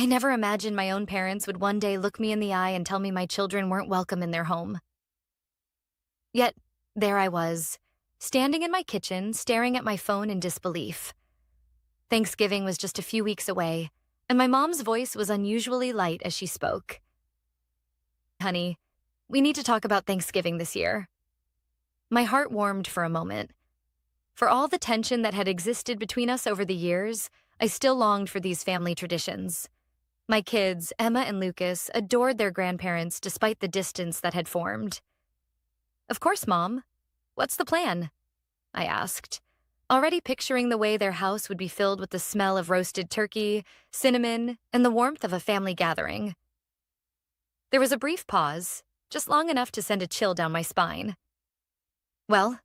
I never imagined my own parents would one day look me in the eye and tell me my children weren't welcome in their home. Yet, there I was, standing in my kitchen, staring at my phone in disbelief. Thanksgiving was just a few weeks away, and my mom's voice was unusually light as she spoke. Honey, we need to talk about Thanksgiving this year. My heart warmed for a moment. For all the tension that had existed between us over the years, I still longed for these family traditions. My kids, Emma and Lucas, adored their grandparents despite the distance that had formed. Of course, Mom. What's the plan? I asked, already picturing the way their house would be filled with the smell of roasted turkey, cinnamon, and the warmth of a family gathering. There was a brief pause, just long enough to send a chill down my spine. Well,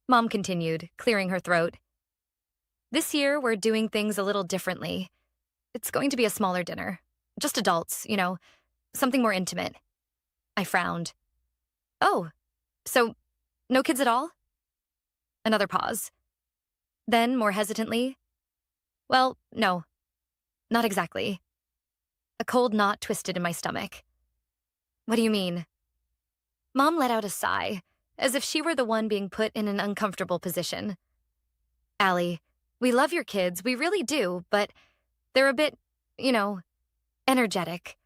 Mom continued, clearing her throat. This year, we're doing things a little differently. It's going to be a smaller dinner. Just adults, something more intimate. I frowned. Oh, so no kids at all? Another pause. Then, more hesitantly, well, no, not exactly. A cold knot twisted in my stomach. What do you mean? Mom let out a sigh, as if she were the one being put in an uncomfortable position. Allie, we love your kids, we really do, but they're a bit, energetic.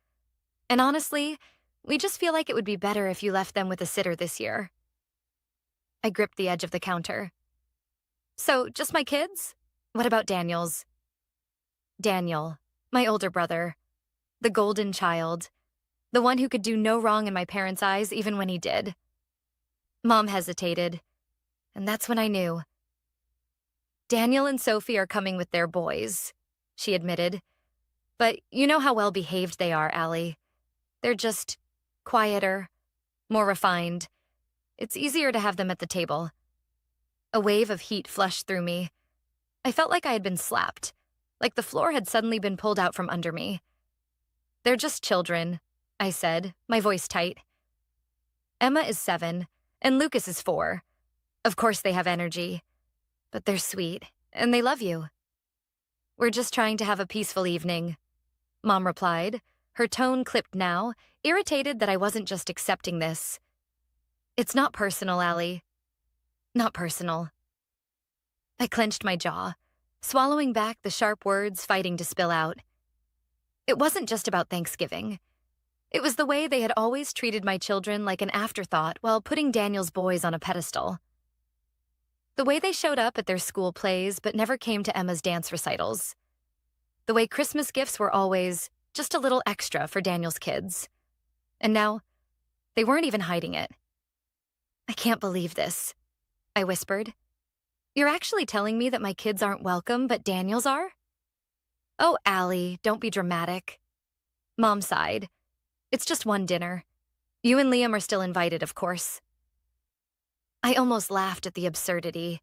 And honestly, we just feel like it would be better if you left them with a sitter this year. I gripped the edge of the counter. So, just my kids? What about Daniel's? Daniel, my older brother. The golden child. The one who could do no wrong in my parents' eyes even when he did. Mom hesitated, and that's when I knew. Daniel and Sophie are coming with their boys, she admitted. But you know how well behaved they are, Allie. They're just quieter, more refined. It's easier to have them at the table. A wave of heat flushed through me. I felt like I had been slapped, like the floor had suddenly been pulled out from under me. They're just children, I said, my voice tight. Emma is 7, and Lucas is 4. Of course they have energy, but they're sweet, and they love you. We're just trying to have a peaceful evening, Mom replied, her tone clipped now, irritated that I wasn't just accepting this. It's not personal, Allie. Not personal. I clenched my jaw, swallowing back the sharp words fighting to spill out. It wasn't just about Thanksgiving. It was the way they had always treated my children like an afterthought while putting Daniel's boys on a pedestal. The way they showed up at their school plays but never came to Emma's dance recitals. The way Christmas gifts were always just a little extra for Daniel's kids. And now, they weren't even hiding it. I can't believe this, I whispered. You're actually telling me that my kids aren't welcome, but Daniel's are? Oh, Allie, don't be dramatic. Mom sighed. It's just one dinner. You and Liam are still invited, of course. I almost laughed at the absurdity.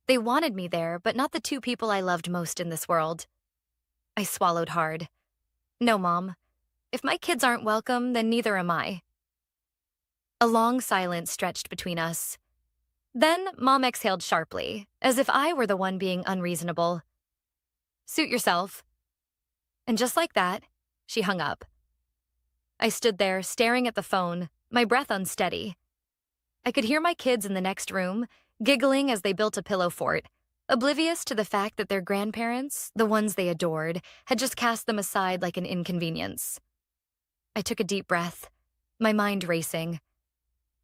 They wanted me there, but not the two people I loved most in this world. I swallowed hard. No, Mom. If my kids aren't welcome, then neither am I. A long silence stretched between us. Then Mom exhaled sharply, as if I were the one being unreasonable. Suit yourself. And just like that, she hung up. I stood there, staring at the phone, my breath unsteady. I could hear my kids in the next room, giggling as they built a pillow fort, oblivious to the fact that their grandparents, the ones they adored, had just cast them aside like an inconvenience. I took a deep breath, my mind racing.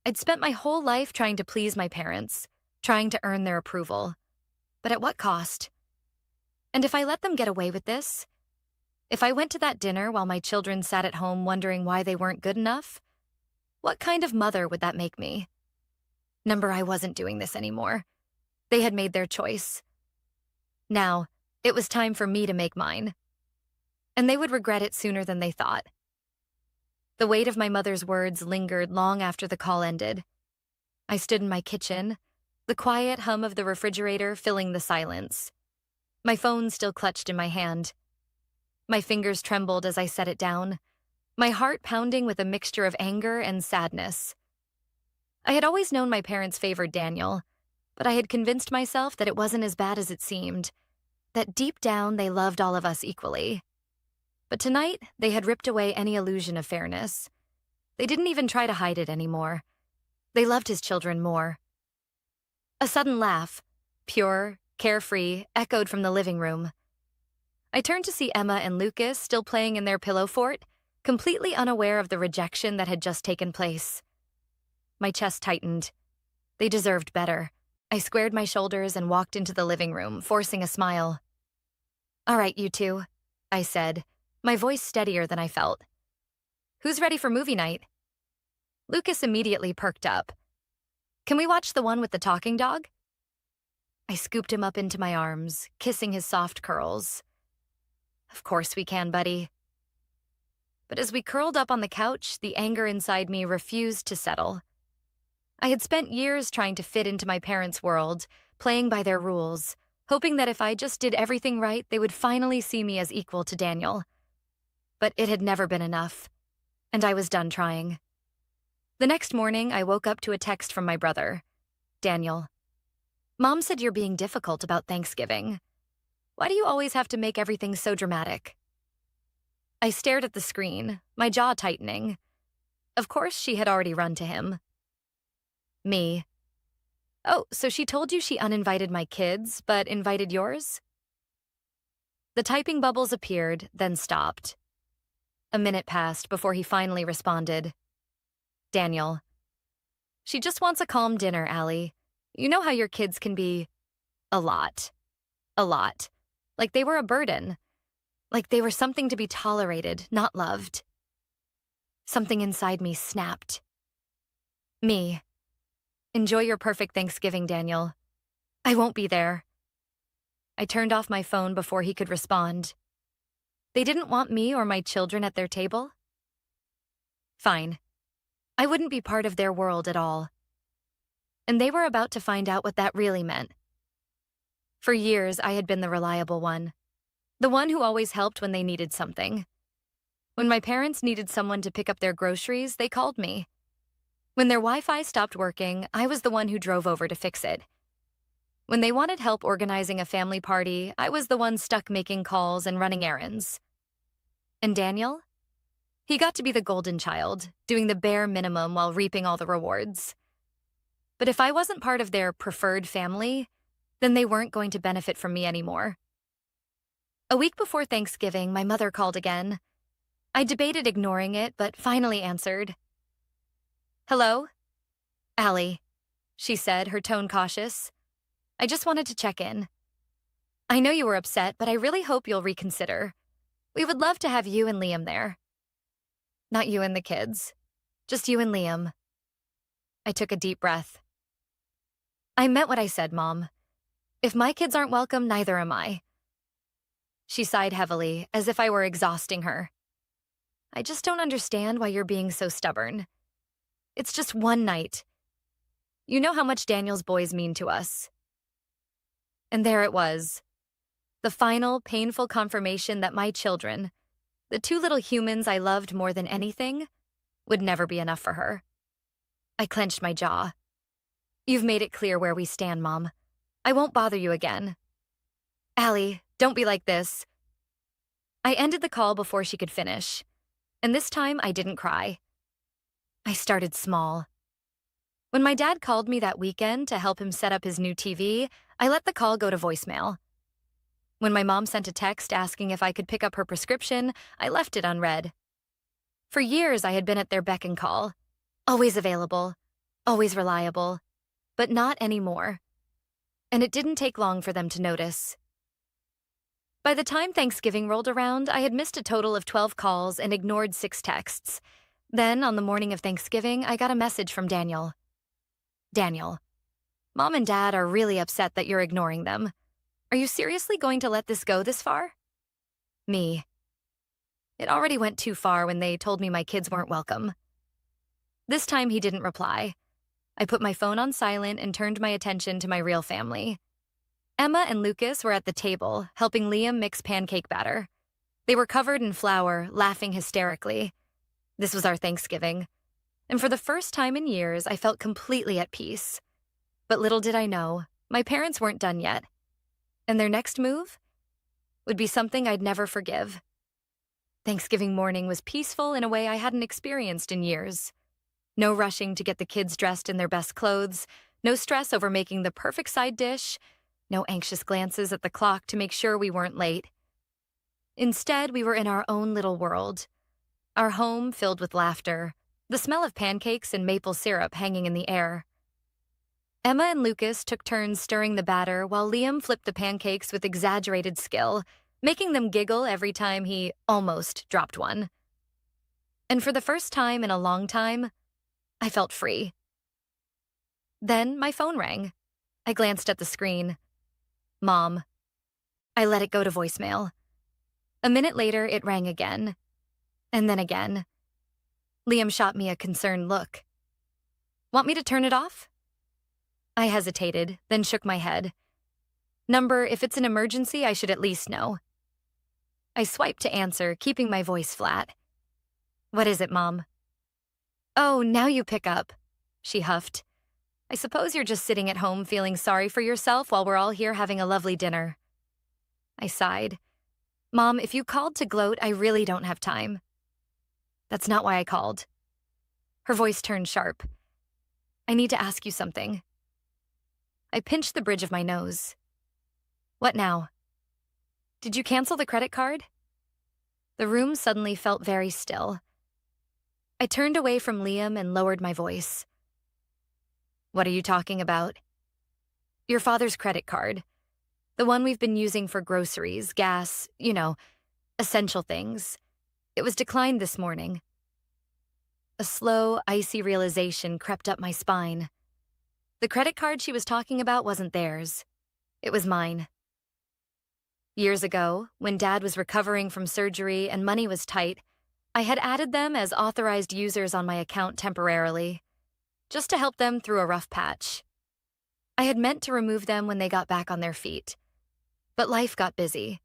I'd spent my whole life trying to please my parents, trying to earn their approval. But at what cost? And if I let them get away with this? If I went to that dinner while my children sat at home wondering why they weren't good enough? What kind of mother would that make me? I wasn't doing this anymore. They had made their choice. Now, it was time for me to make mine. And they would regret it sooner than they thought. The weight of my mother's words lingered long after the call ended. I stood in my kitchen, the quiet hum of the refrigerator filling the silence. My phone still clutched in my hand. My fingers trembled as I set it down, my heart pounding with a mixture of anger and sadness. I had always known my parents favored Daniel, but I had convinced myself that it wasn't as bad as it seemed, that deep down they loved all of us equally. But tonight, they had ripped away any illusion of fairness. They didn't even try to hide it anymore. They loved his children more. A sudden laugh, pure, carefree, echoed from the living room. I turned to see Emma and Lucas still playing in their pillow fort, completely unaware of the rejection that had just taken place. My chest tightened. They deserved better. I squared my shoulders and walked into the living room, forcing a smile. "All right, you two," I said, my voice steadier than I felt. "Who's ready for movie night?" Lucas immediately perked up. "Can we watch the one with the talking dog?" I scooped him up into my arms, kissing his soft curls. "Of course we can, buddy." But as we curled up on the couch, the anger inside me refused to settle. I had spent years trying to fit into my parents' world, playing by their rules, hoping that if I just did everything right, they would finally see me as equal to Daniel. But it had never been enough, and I was done trying. The next morning, I woke up to a text from my brother, Daniel. "Mom said you're being difficult about Thanksgiving. Why do you always have to make everything so dramatic?" I stared at the screen, my jaw tightening. Of course, she had already run to him. Me. "Oh, so she told you she uninvited my kids, but invited yours?" The typing bubbles appeared, then stopped. A minute passed before he finally responded. "Daniel. She just wants a calm dinner, Allie. You know how your kids can be a lot. A lot. Like they were a burden. Like they were something to be tolerated, not loved." Something inside me snapped. Me. "Enjoy your perfect Thanksgiving, Daniel. I won't be there." I turned off my phone before he could respond. They didn't want me or my children at their table? Fine. I wouldn't be part of their world at all. And they were about to find out what that really meant. For years, I had been the reliable one. The one who always helped when they needed something. When my parents needed someone to pick up their groceries, they called me. When their Wi-Fi stopped working, I was the one who drove over to fix it. When they wanted help organizing a family party, I was the one stuck making calls and running errands. And Daniel? He got to be the golden child, doing the bare minimum while reaping all the rewards. But if I wasn't part of their preferred family, then they weren't going to benefit from me anymore. A week before Thanksgiving, my mother called again. I debated ignoring it, but finally answered. "Hello?" "Allie," she said, her tone cautious. "I just wanted to check in. I know you were upset, but I really hope you'll reconsider. We would love to have you and Liam there." "Not you and the kids. Just you and Liam." I took a deep breath. "I meant what I said, Mom. If my kids aren't welcome, neither am I." She sighed heavily, as if I were exhausting her. "I just don't understand why you're being so stubborn. It's just one night. You know how much Daniel's boys mean to us." And there it was. The final, painful confirmation that my children, the two little humans I loved more than anything, would never be enough for her. I clenched my jaw. "You've made it clear where we stand, Mom. I won't bother you again." "Allie, don't be like this." I ended the call before she could finish, and this time I didn't cry. I started small. When my dad called me that weekend to help him set up his new TV, I let the call go to voicemail. When my mom sent a text asking if I could pick up her prescription, I left it unread. For years, I had been at their beck and call. Always available, always reliable, but not anymore. And it didn't take long for them to notice. By the time Thanksgiving rolled around, I had missed a total of 12 calls and ignored 6 texts. Then, on the morning of Thanksgiving, I got a message from Daniel. "Daniel, Mom and Dad are really upset that you're ignoring them. Are you seriously going to let this go this far?" Me. It already went too far when they told me my kids weren't welcome. This time he didn't reply. I put my phone on silent and turned my attention to my real family. Emma and Lucas were at the table, helping Liam mix pancake batter. They were covered in flour, laughing hysterically. This was our Thanksgiving, and for the first time in years, I felt completely at peace. But little did I know, my parents weren't done yet, and their next move would be something I'd never forgive. Thanksgiving morning was peaceful in a way I hadn't experienced in years. No rushing to get the kids dressed in their best clothes, no stress over making the perfect side dish, no anxious glances at the clock to make sure we weren't late. Instead, we were in our own little world. Our home filled with laughter, the smell of pancakes and maple syrup hanging in the air. Emma and Lucas took turns stirring the batter while Liam flipped the pancakes with exaggerated skill, making them giggle every time he almost dropped one. And for the first time in a long time, I felt free. Then my phone rang. I glanced at the screen. Mom. I let it go to voicemail. A minute later, it rang again. And then again. Liam shot me a concerned look. Want me to turn it off? I hesitated, then shook my head. Number, if it's an emergency, I should at least know. I swiped to answer, keeping my voice flat. What is it, Mom? Oh, now you pick up, she huffed. I suppose you're just sitting at home feeling sorry for yourself while we're all here having a lovely dinner. I sighed. Mom, if you called to gloat, I really don't have time. That's not why I called. Her voice turned sharp. I need to ask you something. I pinched the bridge of my nose. What now? Did you cancel the credit card? The room suddenly felt very still. I turned away from Liam and lowered my voice. What are you talking about? Your father's credit card. The one we've been using for groceries, gas, essential things. It was declined this morning. A slow, icy realization crept up my spine. The credit card she was talking about wasn't theirs. It was mine. Years ago, when Dad was recovering from surgery and money was tight, I had added them as authorized users on my account temporarily, just to help them through a rough patch. I had meant to remove them when they got back on their feet. But life got busy,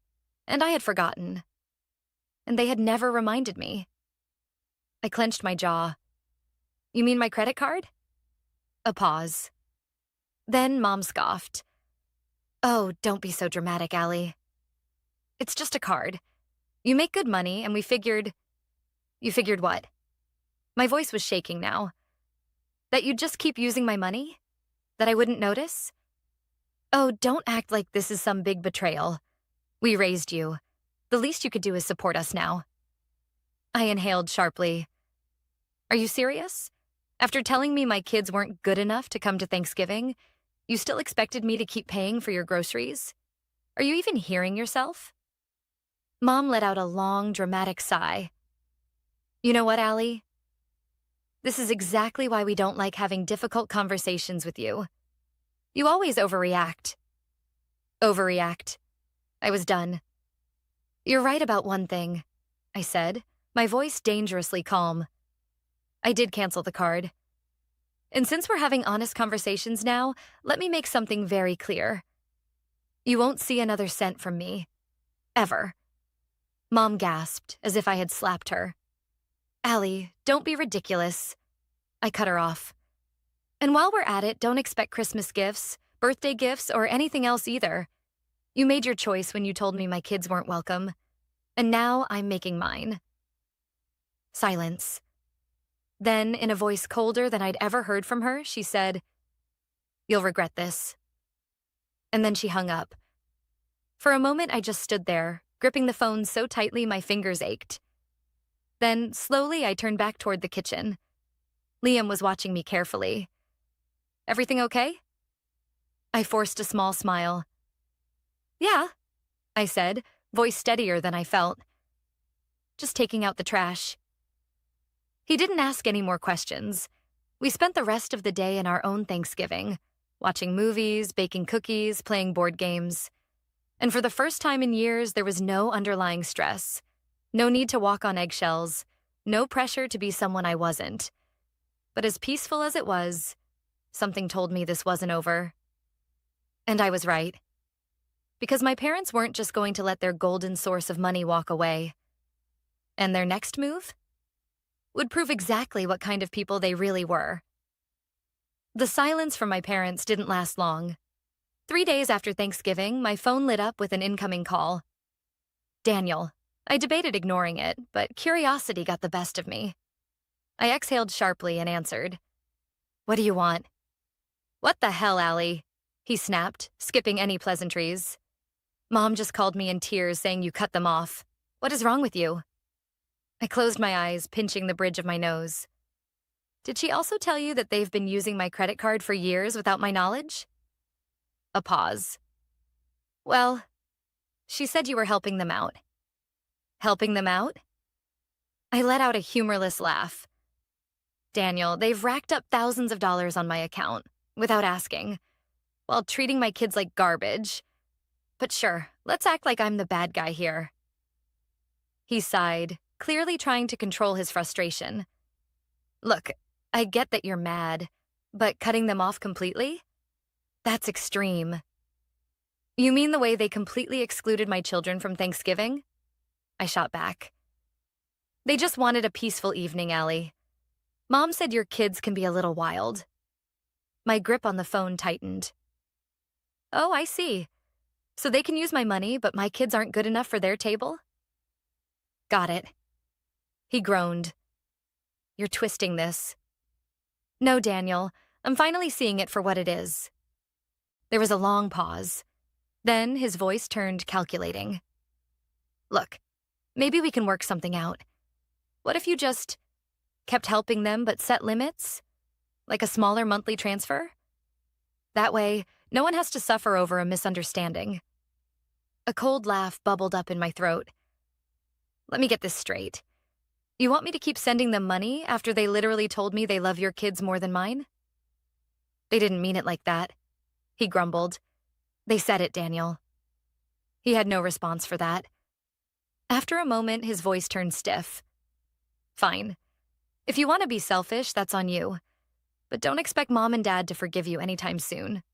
and I had forgotten. And they had never reminded me. I clenched my jaw. You mean my credit card? A pause. Then Mom scoffed. Oh, don't be so dramatic, Allie. It's just a card. You make good money, and we figured... You figured what? My voice was shaking now. That you'd just keep using my money? That I wouldn't notice? Oh, don't act like this is some big betrayal. We raised you. The least you could do is support us now. I inhaled sharply. Are you serious? After telling me my kids weren't good enough to come to Thanksgiving, you still expected me to keep paying for your groceries? Are you even hearing yourself? Mom let out a long, dramatic sigh. You know what, Allie? This is exactly why we don't like having difficult conversations with you. You always overreact. Overreact. I was done. You're right about one thing, I said, my voice dangerously calm. I did cancel the card. And since we're having honest conversations now, let me make something very clear. You won't see another cent from me. Ever. Mom gasped, as if I had slapped her. Allie, don't be ridiculous. I cut her off. And while we're at it, don't expect Christmas gifts, birthday gifts, or anything else either. You made your choice when you told me my kids weren't welcome. And now I'm making mine. Silence. Then, in a voice colder than I'd ever heard from her, she said, You'll regret this. And then she hung up. For a moment, I just stood there, gripping the phone so tightly my fingers ached. Then, slowly, I turned back toward the kitchen. Liam was watching me carefully. Everything okay? I forced a small smile. Yeah, I said, voice steadier than I felt. Just taking out the trash. He didn't ask any more questions. We spent the rest of the day in our own Thanksgiving, watching movies, baking cookies, playing board games. And for the first time in years, there was no underlying stress. No need to walk on eggshells. No pressure to be someone I wasn't. But as peaceful as it was, something told me this wasn't over. And I was right. Because my parents weren't just going to let their golden source of money walk away. And their next move would prove exactly what kind of people they really were. The silence from my parents didn't last long. 3 days after Thanksgiving, my phone lit up with an incoming call. Daniel, I debated ignoring it, but curiosity got the best of me. I exhaled sharply and answered, "What do you want?" "What the hell, Allie?" he snapped, skipping any pleasantries. "Mom just called me in tears saying you cut them off. What is wrong with you?" I closed my eyes, pinching the bridge of my nose. "Did she also tell you that they've been using my credit card for years without my knowledge?" A pause. "Well, she said you were helping them out." "Helping them out?" I let out a humorless laugh. "Daniel, they've racked up thousands of dollars on my account, without asking, while treating my kids like garbage. But sure, let's act like I'm the bad guy here." He sighed, clearly trying to control his frustration. "Look, I get that you're mad, but cutting them off completely? That's extreme." "You mean the way they completely excluded my children from Thanksgiving?" I shot back. "They just wanted a peaceful evening, Allie. Mom said your kids can be a little wild." My grip on the phone tightened. "Oh, I see. So they can use my money, but my kids aren't good enough for their table?" "Got it." He groaned. "You're twisting this." "No, Daniel, I'm finally seeing it for what it is." There was a long pause. Then his voice turned calculating. "Look, maybe we can work something out. What if you just kept helping them but set limits? Like a smaller monthly transfer? That way, no one has to suffer over a misunderstanding." A cold laugh bubbled up in my throat. "Let me get this straight. You want me to keep sending them money after they literally told me they love your kids more than mine?" "They didn't mean it like that," he grumbled. "They said it, Daniel." He had no response for that. After a moment, his voice turned stiff. "Fine. If you want to be selfish, that's on you. But don't expect Mom and Dad to forgive you anytime soon."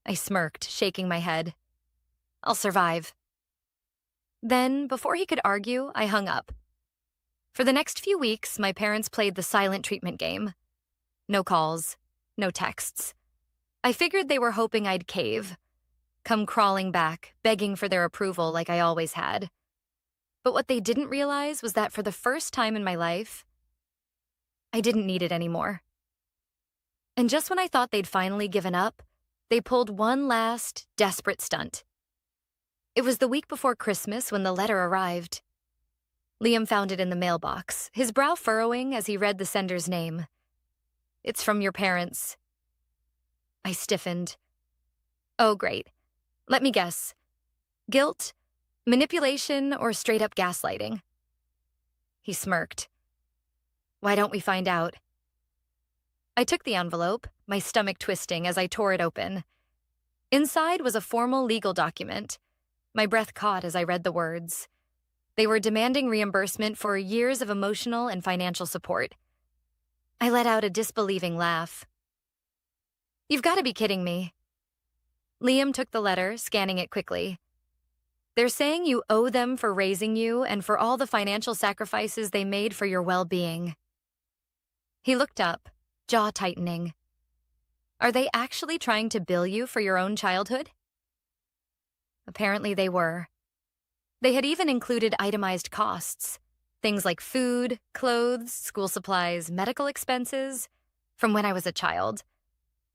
I smirked, shaking my head. "I'll survive." Then, before he could argue, I hung up. For the next few weeks, my parents played the silent treatment game. No calls, no texts. I figured they were hoping I'd cave, come crawling back, begging for their approval like I always had. But what they didn't realize was that for the first time in my life, I didn't need it anymore. And just when I thought they'd finally given up, they pulled one last, desperate stunt. It was the week before Christmas when the letter arrived. Liam found it in the mailbox, his brow furrowing as he read the sender's name. "It's from your parents." I stiffened. "Oh, great. Let me guess. Guilt, manipulation, or straight-up gaslighting?" He smirked. "Why don't we find out?" I took the envelope, my stomach twisting as I tore it open. Inside was a formal legal document. My breath caught as I read the words. They were demanding reimbursement for years of emotional and financial support. I let out a disbelieving laugh. "You've got to be kidding me." Liam took the letter, scanning it quickly. "They're saying you owe them for raising you and for all the financial sacrifices they made for your well-being." He looked up, jaw tightening. "Are they actually trying to bill you for your own childhood?" Apparently they were. They had even included itemized costs, things like food, clothes, school supplies, medical expenses, from when I was a child.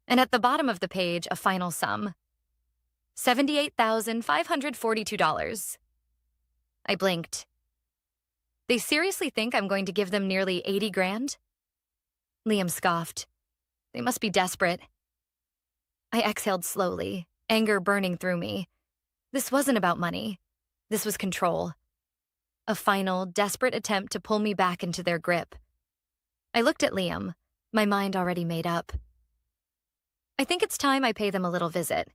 And at the bottom of the page, a final sum. $78,542. I blinked. They seriously think I'm going to give them nearly 80 grand? Liam scoffed. They must be desperate. I exhaled slowly, anger burning through me. This wasn't about money. This was control. A final, desperate attempt to pull me back into their grip. I looked at Liam, my mind already made up. I think it's time I pay them a little visit.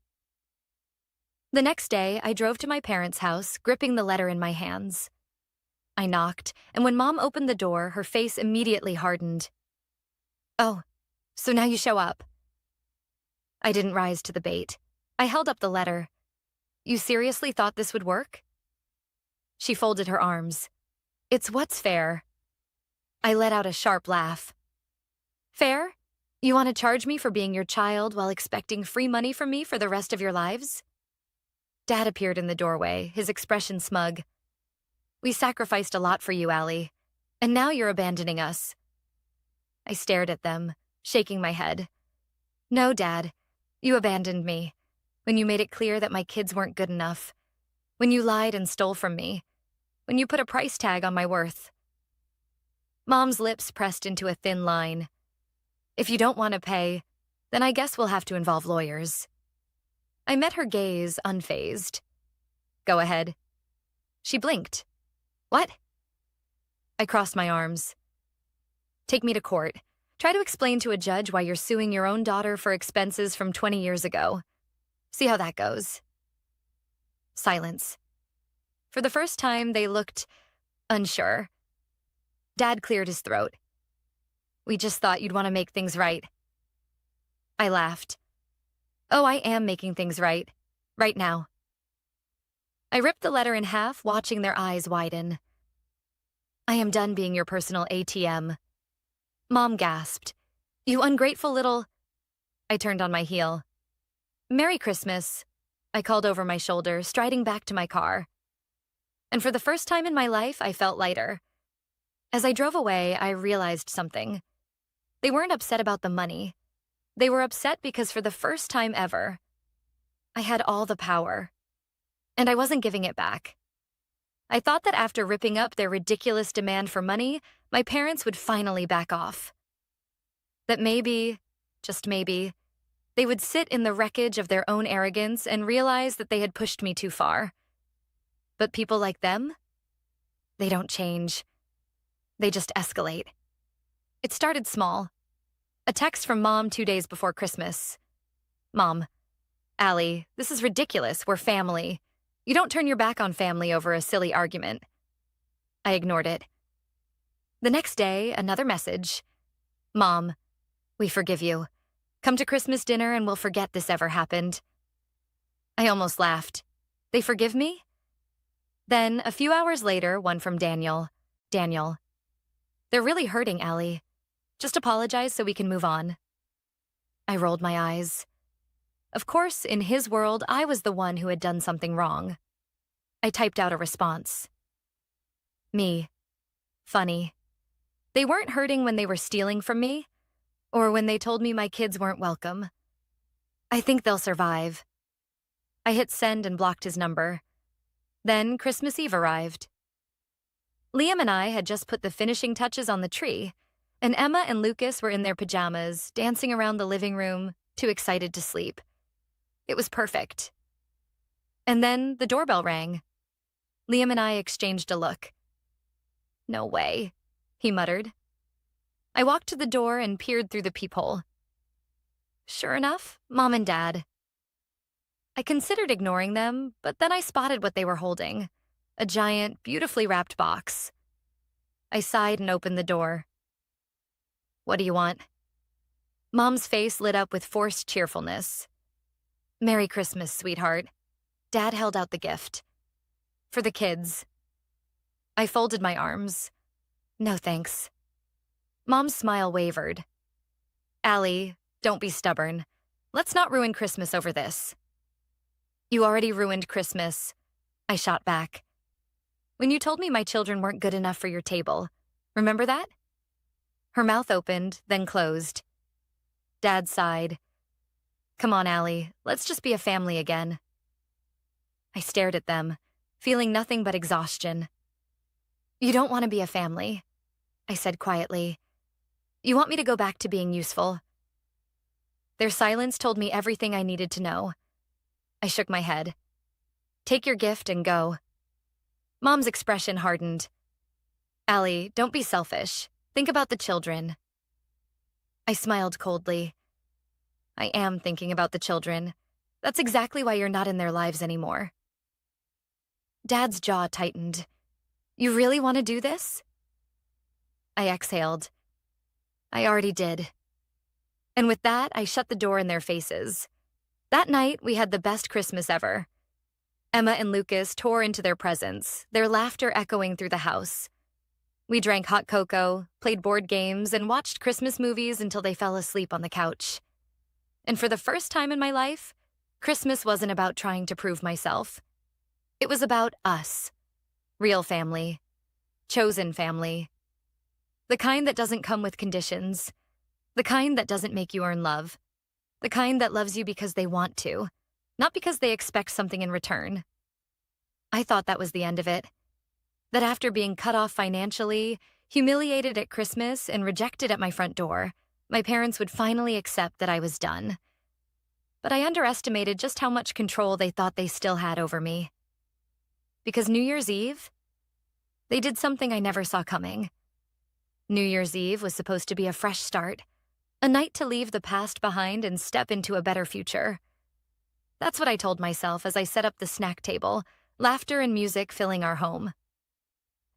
The next day, I drove to my parents' house, gripping the letter in my hands. I knocked, and when Mom opened the door, her face immediately hardened. "Oh, so now you show up." I didn't rise to the bait. I held up the letter. "You seriously thought this would work?" She folded her arms. "It's what's fair." I let out a sharp laugh. "Fair? You want to charge me for being your child while expecting free money from me for the rest of your lives?" Dad appeared in the doorway, his expression smug. We sacrificed a lot for you, Allie, and now you're abandoning us. I stared at them, shaking my head. No, Dad, you abandoned me when you made it clear that my kids weren't good enough, when you lied and stole from me, when you put a price tag on my worth. Mom's lips pressed into a thin line. If you don't want to pay, then I guess we'll have to involve lawyers. I met her gaze, unfazed. Go ahead. She blinked. What? I crossed my arms. Take me to court. Try to explain to a judge why you're suing your own daughter for expenses from 20 years ago. See how that goes. Silence. For the first time, they looked unsure. Dad cleared his throat. We just thought you'd want to make things right. I laughed. Oh, I am making things right. Right now. I ripped the letter in half, watching their eyes widen. I am done being your personal ATM. Mom gasped. You ungrateful little... I turned on my heel. Merry Christmas, I called over my shoulder, striding back to my car. And for the first time in my life, I felt lighter. As I drove away, I realized something. They weren't upset about the money. They were upset because for the first time ever, I had all the power. And I wasn't giving it back. I thought that after ripping up their ridiculous demand for money, my parents would finally back off. That maybe, just maybe, they would sit in the wreckage of their own arrogance and realize that they had pushed me too far. But people like them? They don't change. They just escalate. It started small. A text from Mom 2 days before Christmas. Mom, Allie, this is ridiculous. We're family. You don't turn your back on family over a silly argument. I ignored it. The next day, another message. Mom, we forgive you. Come to Christmas dinner and we'll forget this ever happened. I almost laughed. They forgive me? Then, a few hours later, one from Daniel. Daniel. They're really hurting, Allie. Just apologize so we can move on. I rolled my eyes. Of course, in his world, I was the one who had done something wrong. I typed out a response. Me. Funny. They weren't hurting when they were stealing from me, or when they told me my kids weren't welcome. I think they'll survive. I hit send and blocked his number. Then Christmas Eve arrived. Liam and I had just put the finishing touches on the tree, and Emma and Lucas were in their pajamas, dancing around the living room, too excited to sleep. It was perfect. And then the doorbell rang. Liam and I exchanged a look. No way, he muttered. I walked to the door and peered through the peephole. Sure enough, Mom and Dad. I considered ignoring them, but then I spotted what they were holding. A giant, beautifully wrapped box. I sighed and opened the door. What do you want? Mom's face lit up with forced cheerfulness. Merry Christmas, sweetheart. Dad held out the gift. For the kids. I folded my arms. No thanks. Mom's smile wavered. Allie, don't be stubborn. Let's not ruin Christmas over this. You already ruined Christmas, I shot back. When you told me my children weren't good enough for your table. Remember that? Her mouth opened, then closed. Dad sighed. Come on, Allie, let's just be a family again. I stared at them, feeling nothing but exhaustion. You don't want to be a family, I said quietly. You want me to go back to being useful. Their silence told me everything I needed to know. I shook my head. Take your gift and go. Mom's expression hardened. Allie, don't be selfish. Think about the children. I smiled coldly. I am thinking about the children. That's exactly why you're not in their lives anymore. Dad's jaw tightened. You really want to do this? I exhaled. I already did. And with that, I shut the door in their faces. That night, we had the best Christmas ever. Emma and Lucas tore into their presents, their laughter echoing through the house. We drank hot cocoa, played board games, and watched Christmas movies until they fell asleep on the couch. And for the first time in my life, Christmas wasn't about trying to prove myself. It was about us. Real family. Chosen family. The kind that doesn't come with conditions. The kind that doesn't make you earn love. The kind that loves you because they want to, not because they expect something in return. I thought that was the end of it. That after being cut off financially, humiliated at Christmas, and rejected at my front door, my parents would finally accept that I was done. But I underestimated just how much control they thought they still had over me. Because New Year's Eve, they did something I never saw coming. New Year's Eve was supposed to be a fresh start, a night to leave the past behind and step into a better future. That's what I told myself as I set up the snack table, laughter and music filling our home.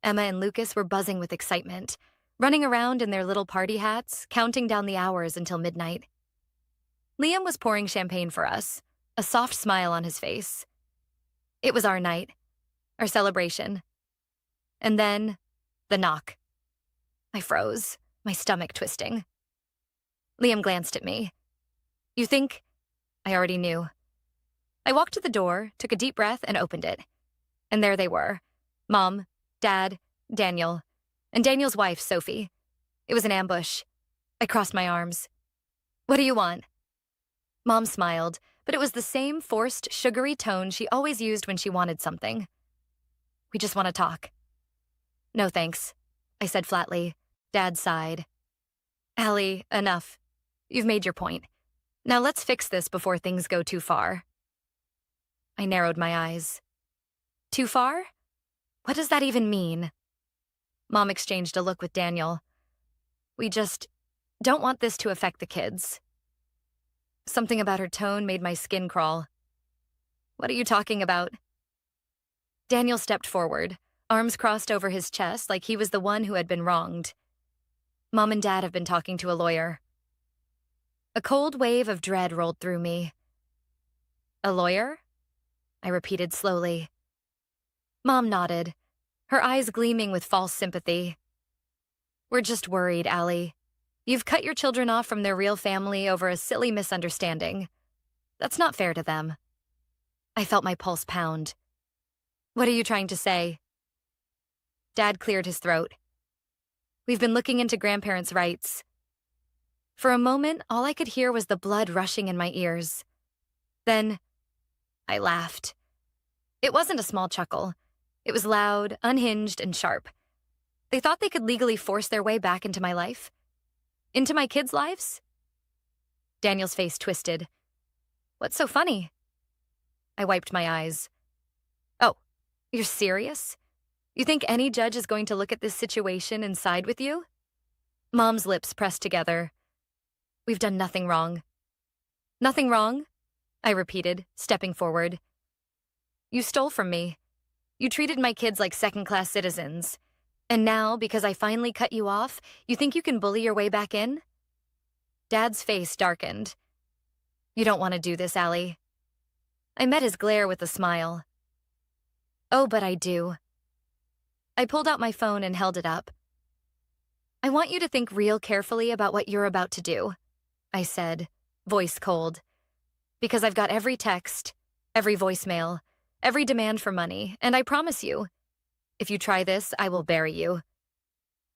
Emma and Lucas were buzzing with excitement, running around in their little party hats, counting down the hours until midnight. Liam was pouring champagne for us, a soft smile on his face. It was our night, our celebration. And then, the knock. I froze, my stomach twisting. Liam glanced at me. You think? I already knew. I walked to the door, took a deep breath, and opened it. And there they were. Mom, Dad, Daniel, and Daniel's wife, Sophie. It was an ambush. I crossed my arms. What do you want? Mom smiled, but it was the same forced, sugary tone she always used when she wanted something. We just want to talk. No thanks, I said flatly. Dad sighed. Allie, enough. You've made your point. Now let's fix this before things go too far. I narrowed my eyes. Too far? What does that even mean? Mom exchanged a look with Daniel. We just don't want this to affect the kids. Something about her tone made my skin crawl. What are you talking about? Daniel stepped forward, arms crossed over his chest like he was the one who had been wronged. Mom and Dad have been talking to a lawyer. A cold wave of dread rolled through me. A lawyer? I repeated slowly. Mom nodded, her eyes gleaming with false sympathy. We're just worried, Allie. You've cut your children off from their real family over a silly misunderstanding. That's not fair to them. I felt my pulse pound. What are you trying to say? Dad cleared his throat. We've been looking into grandparents' rights. For a moment, all I could hear was the blood rushing in my ears. Then, I laughed. It wasn't a small chuckle. It was loud, unhinged, and sharp. They thought they could legally force their way back into my life? Into my kids' lives? Daniel's face twisted. What's so funny? I wiped my eyes. Oh, you're serious? You think any judge is going to look at this situation and side with you? Mom's lips pressed together. We've done nothing wrong. Nothing wrong? I repeated, stepping forward. You stole from me. You treated my kids like second-class citizens. And now, because I finally cut you off, you think you can bully your way back in? Dad's face darkened. You don't want to do this, Allie. I met his glare with a smile. Oh, but I do. I pulled out my phone and held it up. I want you to think real carefully about what you're about to do, I said, voice cold. Because I've got every text, every voicemail, every demand for money, and I promise you, if you try this, I will bury you.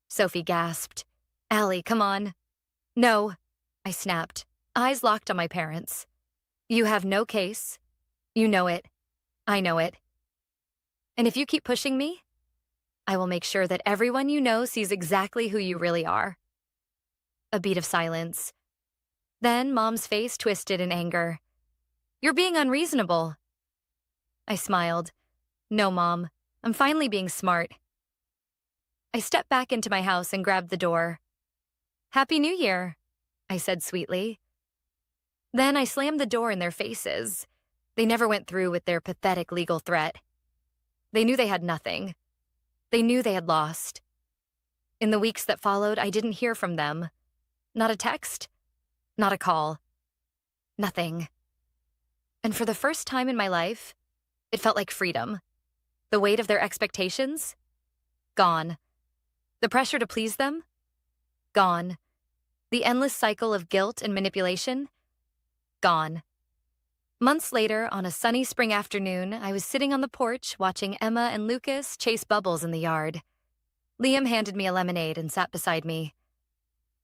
Sophie gasped. Allie, come on. No, I snapped, eyes locked on my parents. You have no case. You know it. I know it. And if you keep pushing me, I will make sure that everyone you know sees exactly who you really are. A beat of silence. Then Mom's face twisted in anger. You're being unreasonable. I smiled. No, Mom. I'm finally being smart. I stepped back into my house and grabbed the door. Happy New Year, I said sweetly. Then I slammed the door in their faces. They never went through with their pathetic legal threat. They knew they had nothing. They knew they had lost. In the weeks that followed, I didn't hear from them. Not a text, not a call. Nothing. And for the first time in my life, it felt like freedom. The weight of their expectations? Gone. The pressure to please them? Gone. The endless cycle of guilt and manipulation? Gone. Months later, on a sunny spring afternoon, I was sitting on the porch watching Emma and Lucas chase bubbles in the yard. Liam handed me a lemonade and sat beside me.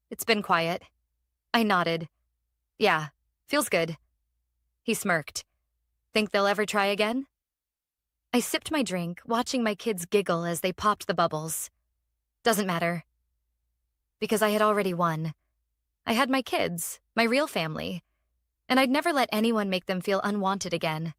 "It's been quiet." I nodded. "Yeah, feels good." He smirked. "Think they'll ever try again?" I sipped my drink, watching my kids giggle as they popped the bubbles. Doesn't matter. Because I had already won. I had my kids, my real family, and I'd never let anyone make them feel unwanted again.